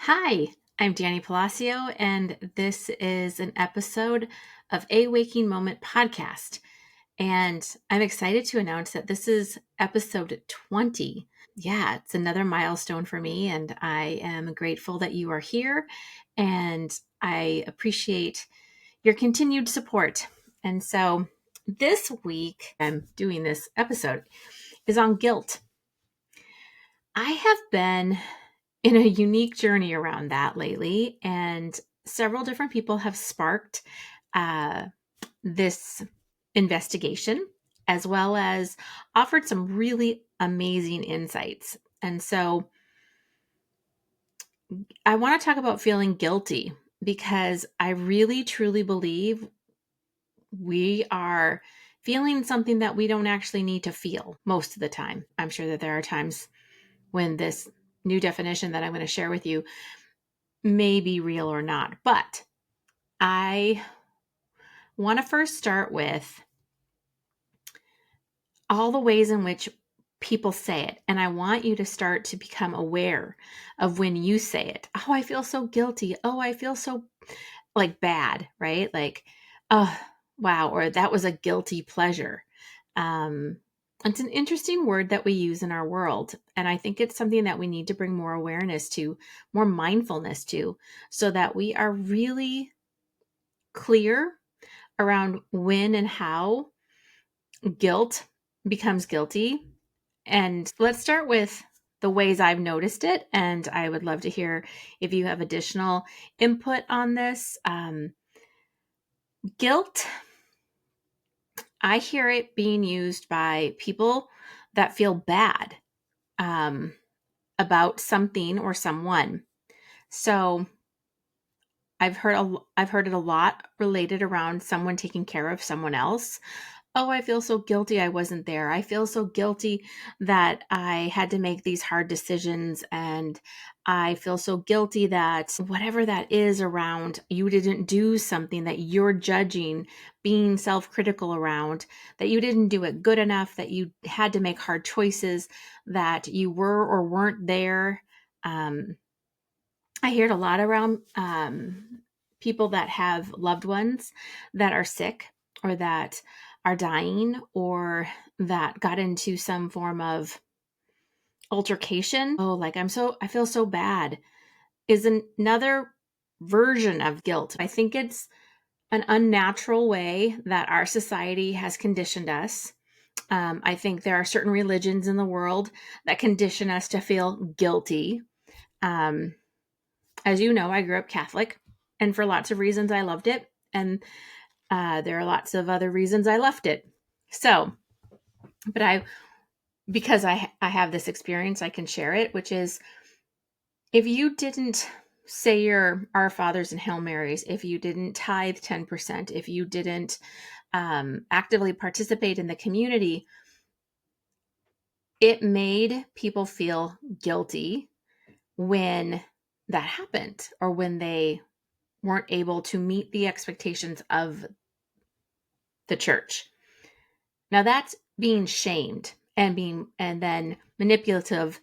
Hi, I'm Dani Palacio, and this is an episode of Waking Moment podcast. And I'm excited to announce that this is episode 20. Yeah, it's another milestone for me, and I am grateful that you are here, and I appreciate your continued support. And so this week, I'm doing this episode is on guilt. I have been in a unique journey around that lately, and several different people have sparked uh, this investigation, as well as offered some really amazing insights. And so I want to talk about feeling guilty because I really truly believe we are feeling something that we don't actually need to feel most of the time. I'm sure that there are times when this new definition that I'm going to share with you may be real or not, but I want to first start with all the ways in which people say it. And I want you to start to become aware of when you say it. Oh, I feel so guilty. Oh, I feel so like bad, right? Like, oh, wow. Or that was a guilty pleasure. Um, it's an interesting word that we use in our world. And I think it's something that we need to bring more awareness to, more mindfulness to, so that we are really clear around when and how guilt becomes guilty. And let's start with the ways I've noticed it. And I would love to hear if you have additional input on this. Guilt, I hear it being used by people that feel bad um, about something or someone. So I've heard it a lot related around someone taking care of someone else. Oh, I feel so guilty I wasn't there. I feel so guilty that I had to make these hard decisions. And I feel so guilty that whatever that is around, you didn't do something that you're judging, being self critical around, that you didn't do it good enough, that you had to make hard choices, that you were or weren't there. I hear it a lot around people that have loved ones that are sick or that are dying or that got into some form of altercation. Oh, like I feel so bad is another version of guilt. I think it's an unnatural way that our society has conditioned us. I think there are certain religions in the world that condition us to feel guilty. Um, as you know, I grew up Catholic, and for lots of reasons, I loved it. And there are lots of other reasons I left it. So, but because I have this experience, I can share it, which is if you didn't say your Our Fathers and Hail Marys, if you didn't tithe 10%, if you didn't actively participate in the community, it made people feel guilty when that happened or when they weren't able to meet the expectations of the church. Now that's being shamed and then manipulative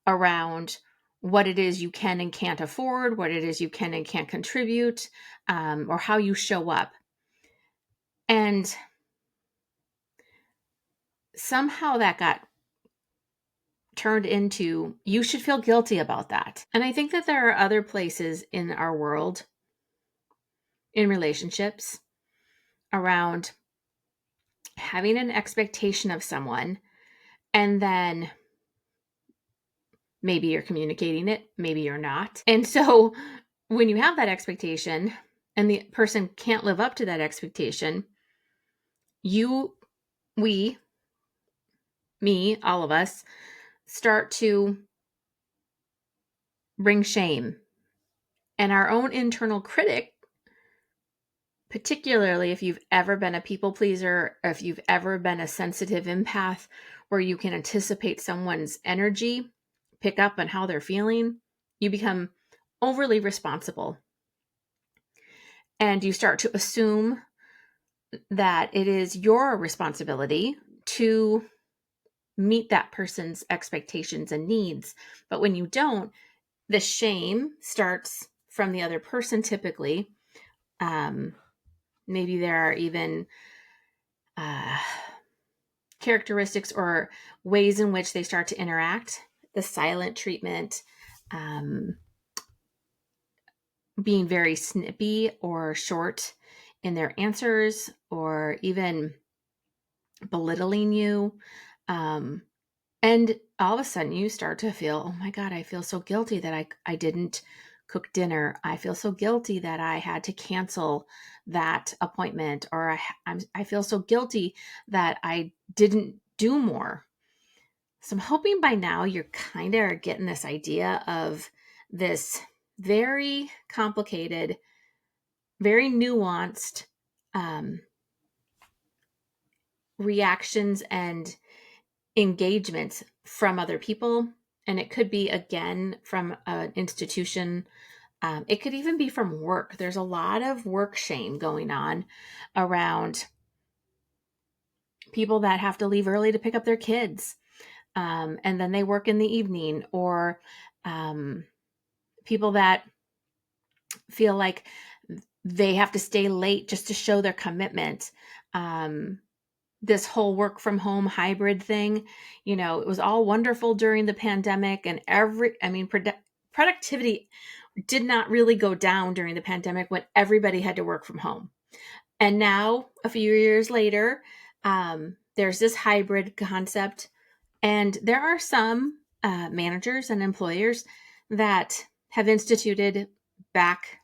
around what it is you can and can't afford, what it is you can and can't contribute, or how you show up. And somehow that got turned into, you should feel guilty about that. And I think that there are other places in our world, in relationships, around having an expectation of someone and then maybe you're communicating it, maybe you're not. And so when you have that expectation and the person can't live up to that expectation, you, we, me, all of us start to bring shame. And our own internal critic, particularly if you've ever been a people pleaser, or if you've ever been a sensitive empath where you can anticipate someone's energy, pick up on how they're feeling, you become overly responsible. And you start to assume that it is your responsibility to meet that person's expectations and needs. But when you don't, The shame starts from the other person typically. Maybe there are even characteristics or ways in which they start to interact. The silent treatment, being very snippy or short in their answers, or even belittling you. And all of a sudden you start to feel, oh my God, I feel so guilty that I didn't cook dinner. I feel so guilty that I had to cancel that appointment, or I feel so guilty that I didn't do more. So I'm hoping by now you're kind of getting this idea of this very complicated, very nuanced reactions and engagements from other people. And it could be, again, from an institution. It could even be from work. There's a lot of work shame going on around people that have to leave early to pick up their kids. And then they work in the evening, or people that feel like they have to stay late just to show their commitment. This whole work from home hybrid thing, it was all wonderful during the pandemic, and productivity did not really go down during the pandemic when everybody had to work from home. And now, a few years later, there's this hybrid concept, and there are some managers and employers that have instituted back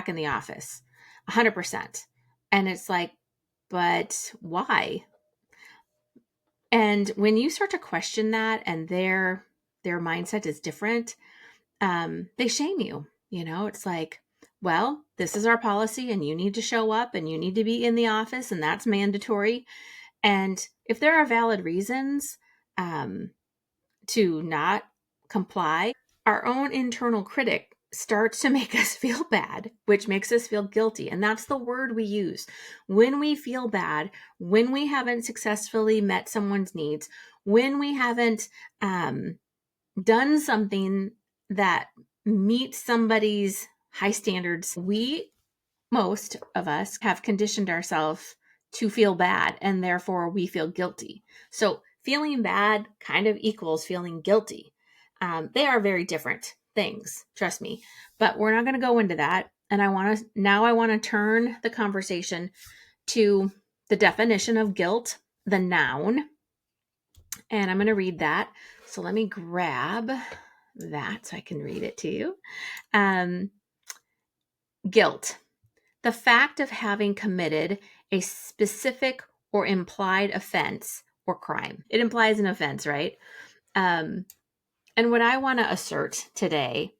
in the office 100%. And it's like, but why? And when you start to question that, and their mindset is different, they shame you. It's like, well, this is our policy, and you need to show up, and you need to be in the office, and that's mandatory. And if there are valid reasons to not comply, our own internal critic starts to make us feel bad, which makes us feel guilty. And that's the word we use. When we feel bad, when we haven't successfully met someone's needs, when we haven't done something that meets somebody's high standards, most of us have conditioned ourselves to feel bad, and therefore we feel guilty. So feeling bad kind of equals feeling guilty. They are very different things, trust me, but we're not going to go into that. And I want to turn the conversation to the definition of guilt, the noun. And I'm going to read that. So let me grab that so I can read it to you. Guilt. The fact of having committed a specific or implied offense or crime. It implies an offense, right? And what I want to assert today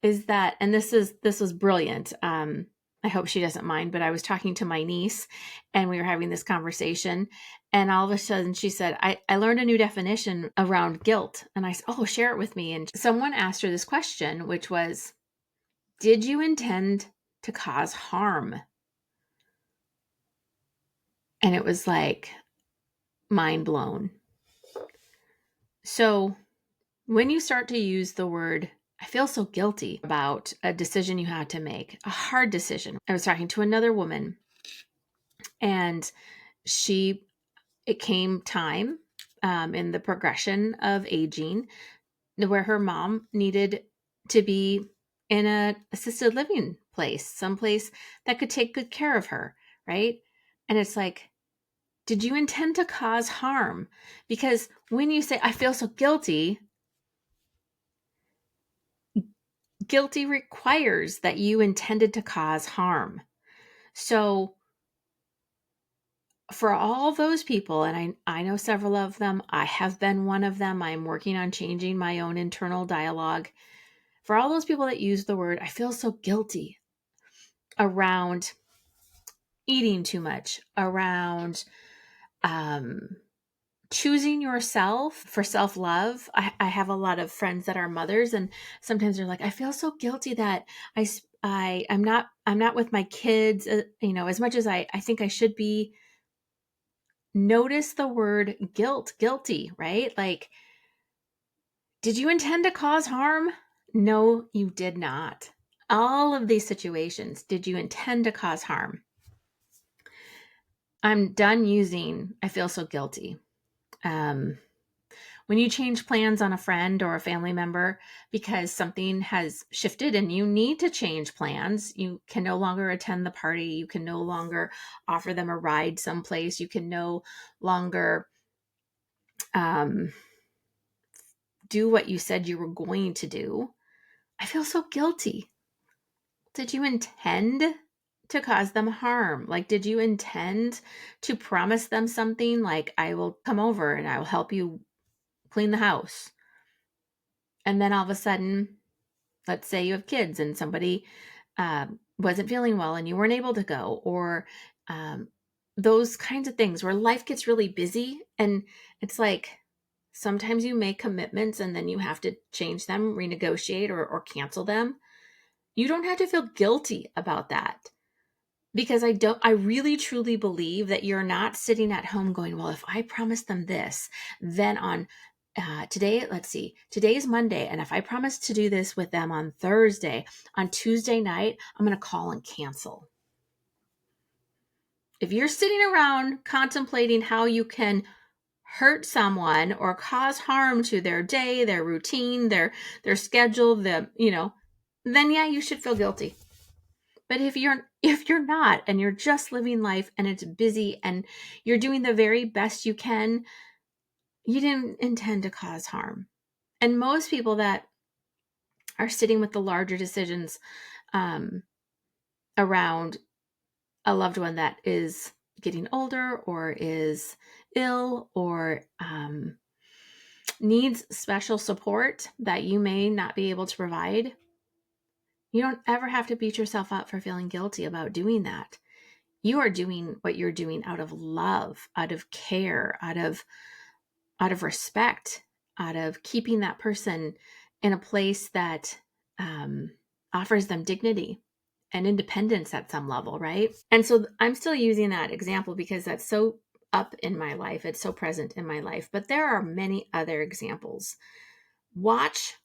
is that, and this was brilliant. I hope she doesn't mind, but I was talking to my niece and we were having this conversation, and all of a sudden she said, I learned a new definition around guilt. And I said, oh, share it with me. And someone asked her this question, which was, did you intend to cause harm? And it was like mind blown. So when you start to use the word, I feel so guilty about a decision you had to make, a hard decision. I was talking to another woman, and it came time in the progression of aging where her mom needed to be in an assisted living place, someplace that could take good care of her, right? And it's like, did you intend to cause harm? Because when you say, I feel so guilty, guilty requires that you intended to cause harm. So for all those people, and I know several of them, I have been one of them. I'm working on changing my own internal dialogue. For all those people that use the word, I feel so guilty around eating too much, around choosing yourself for self-love. I have a lot of friends that are mothers, and sometimes they're like, I feel so guilty that I'm not with my kids, as much as I think I should be. Notice the word guilty, right? Like, did you intend to cause harm? No, you did not. All of these situations, did you intend to cause harm? I'm done using, I feel so guilty. When you change plans on a friend or a family member because something has shifted and you need to change plans, you can no longer attend the party. You can no longer offer them a ride someplace. You can no longer do what you said you were going to do. I feel so guilty. Did you intend to cause them harm? Like, did you intend to promise them something like, I will come over and I will help you clean the house? And then all of a sudden, let's say you have kids and somebody wasn't feeling well and you weren't able to go, or those kinds of things where life gets really busy. And it's like, sometimes you make commitments and then you have to change them, renegotiate, or cancel them. You don't have to feel guilty about that, because I really truly believe that you're not sitting at home going, well, if I promise them this, then on today, let's see, today's Monday, and if I promise to do this with them on Thursday, on Tuesday night, I'm going to call and cancel. If you're sitting around contemplating how you can hurt someone or cause harm to their day, their routine, their schedule, then yeah, you should feel guilty. But if you're not, and you're just living life and it's busy and you're doing the very best you can, you didn't intend to cause harm. And most people that are sitting with the larger decisions around a loved one that is getting older or is ill or needs special support that you may not be able to provide, you don't ever have to beat yourself up for feeling guilty about doing that. You are doing what you're doing out of love, out of care, out of respect, out of keeping that person in a place that offers them dignity and independence at some level, right? And so I'm still using that example because that's so up in my life. It's so present in my life. But there are many other examples. Watch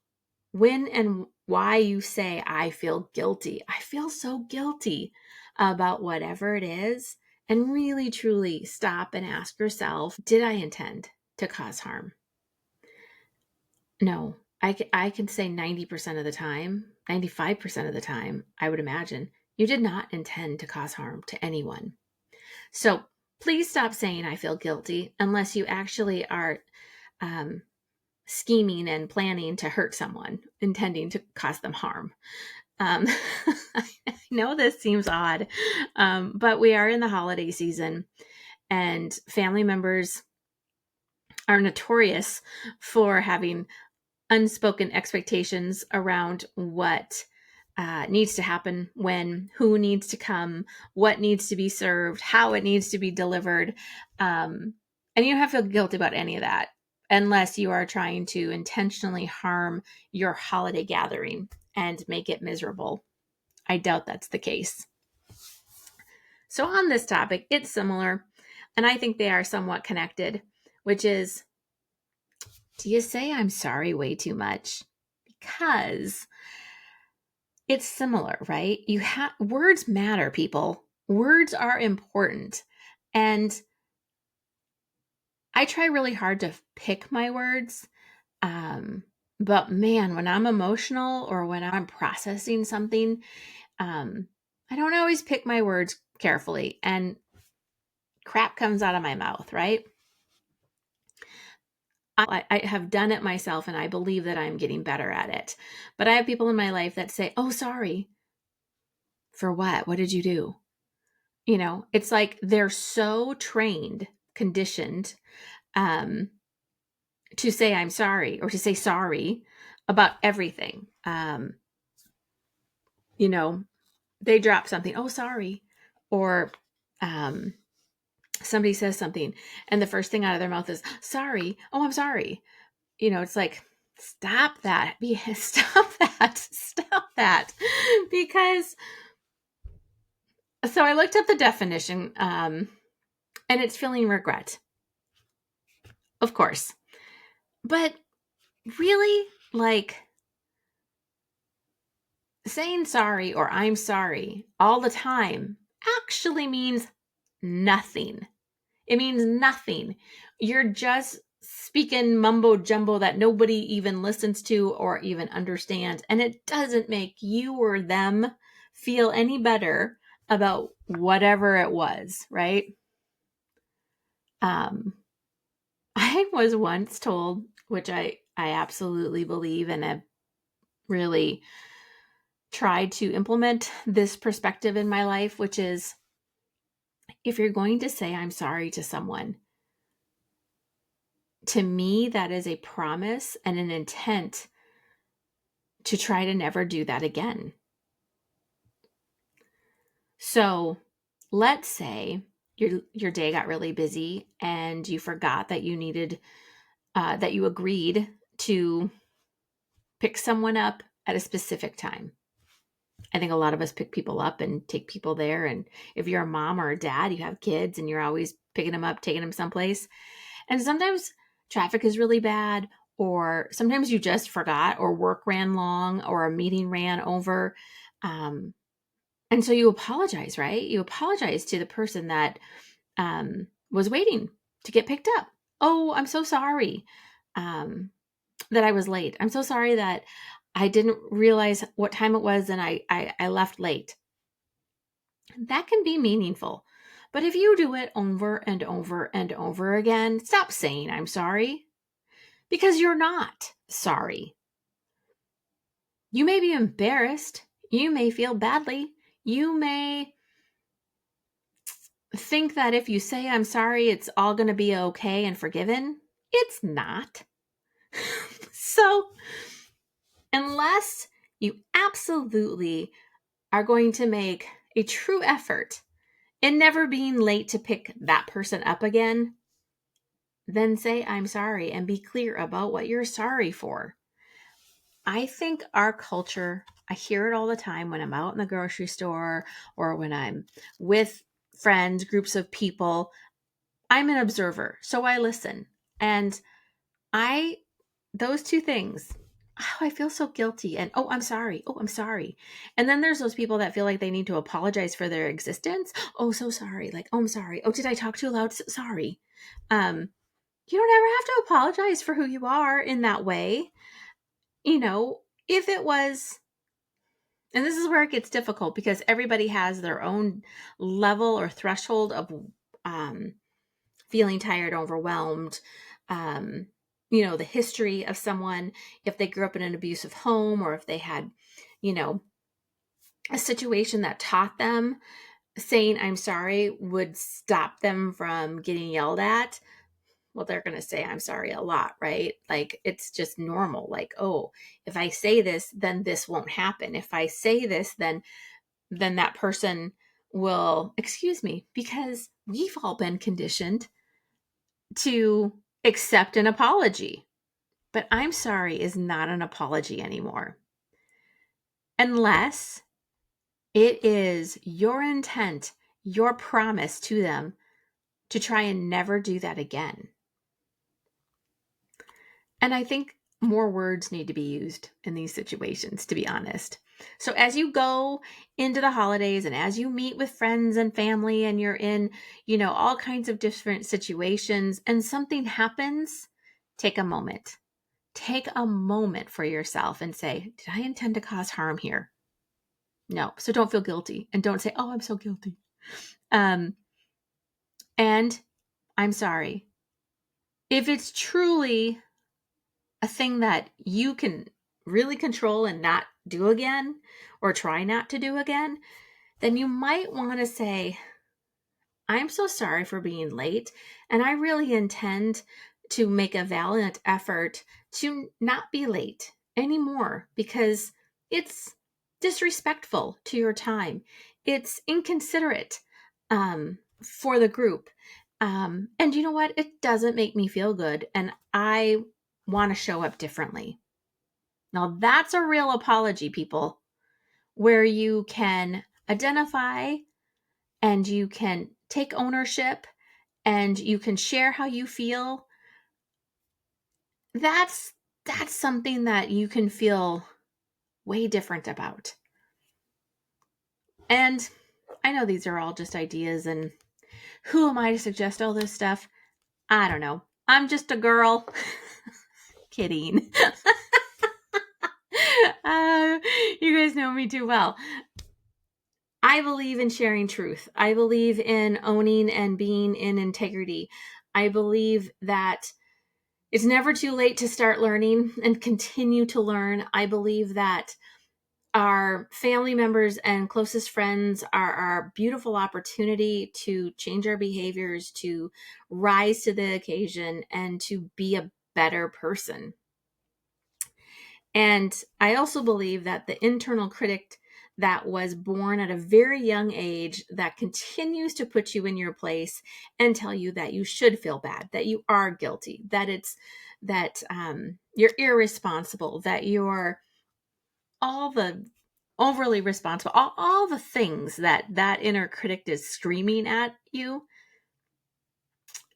when and why you say, I feel guilty. I feel so guilty about whatever it is. And really, truly stop and ask yourself, did I intend to cause harm? No, I can say 90% of the time, 95% of the time, I would imagine, you did not intend to cause harm to anyone. So please stop saying I feel guilty unless you actually are scheming and planning to hurt someone, intending to cause them harm. I know this seems odd, but we are in the holiday season, and family members are notorious for having unspoken expectations around what needs to happen, when, who needs to come, what needs to be served, how it needs to be delivered. And you don't have to feel guilty about any of that unless you are trying to intentionally harm your holiday gathering and make it miserable. I doubt that's the case. So on this topic, it's similar, and I think they are somewhat connected, which is, do you say I'm sorry way too much? Because it's similar, right? Words matter, people. Words are important. And I try really hard to pick my words. But man, when I'm emotional or when I'm processing something, I don't always pick my words carefully, and crap comes out of my mouth, right? I have done it myself, and I believe that I'm getting better at it. But I have people in my life that say, oh, sorry. For what? What did you do? It's like they're so trained, conditioned to say I'm sorry, or to say sorry about everything. They drop something, oh, sorry. Or somebody says something and the first thing out of their mouth is sorry. Oh, I'm sorry. It's like, stop that. Stop that. Stop that. Because, so I looked up the definition, and it's feeling regret. Of course. But really, like, saying sorry or I'm sorry all the time actually means nothing. It means nothing. You're just speaking mumbo jumbo that nobody even listens to or even understands. And it doesn't make you or them feel any better about whatever it was, right? I was once told, which I absolutely believe and have really tried to implement this perspective in my life, which is if you're going to say I'm sorry to someone, to me, that is a promise and an intent to try to never do that again. So let's say your day got really busy and you forgot that you needed, that you agreed to pick someone up at a specific time. I think a lot of us pick people up and take people there. And if you're a mom or a dad, you have kids and you're always picking them up, taking them someplace. And sometimes traffic is really bad, or sometimes you just forgot, or work ran long, or a meeting ran over. And so you apologize, right? You apologize to the person that was waiting to get picked up. Oh, I'm so sorry that I was late. I'm so sorry that I didn't realize what time it was and I left late. That can be meaningful. But if you do it over and over and over again, stop saying I'm sorry, because you're not sorry. You may be embarrassed. You may feel badly. You may think that if you say I'm sorry, it's all going to be okay and forgiven. It's not. So, unless you absolutely are going to make a true effort in never being late to pick that person up again, then say I'm sorry and be clear about what you're sorry for. I think our culture, I hear it all the time when I'm out in the grocery store or when I'm with friends, groups of people. I'm an observer, so I listen. And those two things, oh, I feel so guilty. And oh, I'm sorry. Oh, I'm sorry. And then there's those people that feel like they need to apologize for their existence. Oh, so sorry. Like, oh, I'm sorry. Oh, did I talk too loud? Sorry. You don't ever have to apologize for who you are in that way. If it was, and this is where it gets difficult because everybody has their own level or threshold of feeling tired, overwhelmed, the history of someone, if they grew up in an abusive home or if they had, a situation that taught them saying I'm sorry would stop them from getting yelled at. Well, they're going to say I'm sorry a lot, right? Like it's just normal. Like, oh, if I say this, then this won't happen. If I say this, then that person will excuse me, because we've all been conditioned to accept an apology. But I'm sorry is not an apology anymore. Unless it is your intent, your promise to them to try and never do that again. And I think more words need to be used in these situations, to be honest. So as you go into the holidays and as you meet with friends and family and you're in, all kinds of different situations and something happens, take a moment. Take a moment for yourself and say, did I intend to cause harm here? No. So don't feel guilty and don't say, oh, I'm so guilty. And I'm sorry. If it's truly a thing that you can really control and not do again, or try not to do again, then you might want to say, I'm so sorry for being late, and I really intend to make a valiant effort to not be late anymore because it's disrespectful to your time. It's inconsiderate for the group. And you know what? It doesn't make me feel good, and I want to show up differently. Now, that's a real apology, people, where you can identify and you can take ownership and you can share how you feel. That's something that you can feel way different about. And I know these are all just ideas, and who am I to suggest all this stuff? I don't know. I'm just a girl. Kidding. You guys know me too well. I believe in sharing truth. I believe in owning and being in integrity. I believe that it's never too late to start learning and continue to learn. I believe that our family members and closest friends are our beautiful opportunity to change our behaviors, to rise to the occasion, and to be a better person. And I also believe that the internal critic that was born at a very young age that continues to put you in your place and tell you that you should feel bad, that you are guilty, that you're irresponsible, that you're all the overly responsible, all the things that inner critic is screaming at you,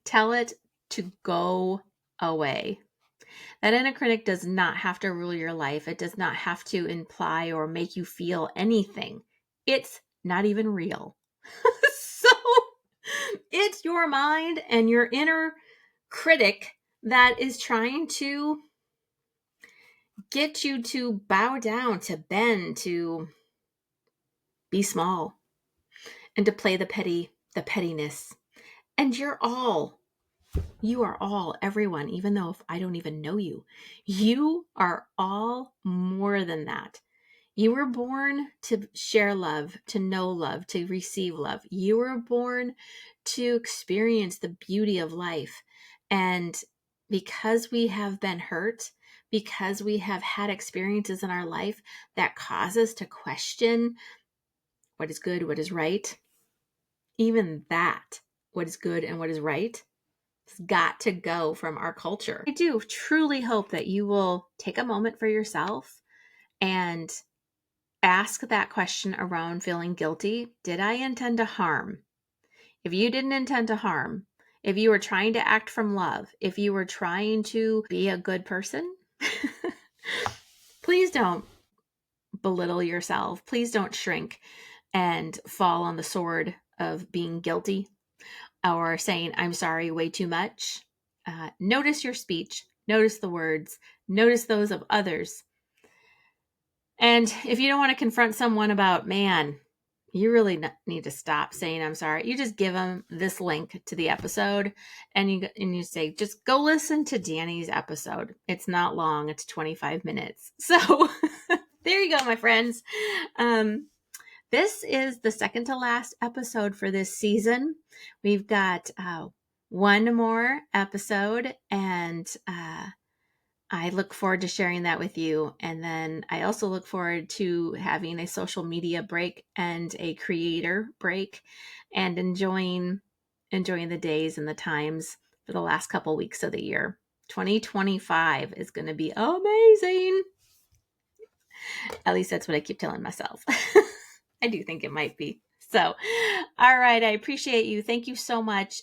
tell it to go away. That inner critic does not have to rule your life. It does not have to imply or make you feel anything. It's not even real. So it's your mind and your inner critic that is trying to get you to bow down, to bend, to be small, and to play the pettiness. And you are all, everyone, even though if I don't even know you, you are all more than that. You were born to share love, to know love, to receive love. You were born to experience the beauty of life. And because we have been hurt, because we have had experiences in our life that cause us to question what is good, what is right, even that, what is good and what is right, has got to go from our culture. I do truly hope that you will take a moment for yourself and ask that question around feeling guilty. Did I intend to harm? If you didn't intend to harm, if you were trying to act from love, if you were trying to be a good person, please don't belittle yourself. Please don't shrink and fall on the sword of being guilty or saying, I'm sorry, way too much. Notice your speech, notice the words, notice those of others. And if you don't want to confront someone about, man, you really need to stop saying I'm sorry, you just give them this link to the episode and you say, just go listen to Dani's episode. It's not long. It's 25 minutes. So there you go, my friends. This is the second to last episode for this season. We've got one more episode, and I look forward to sharing that with you. And then I also look forward to having a social media break and a creator break and enjoying the days and the times for the last couple weeks of the year. 2025 is going to be amazing. At least that's what I keep telling myself. I do think it might be. So, all right. I appreciate you. Thank you so much.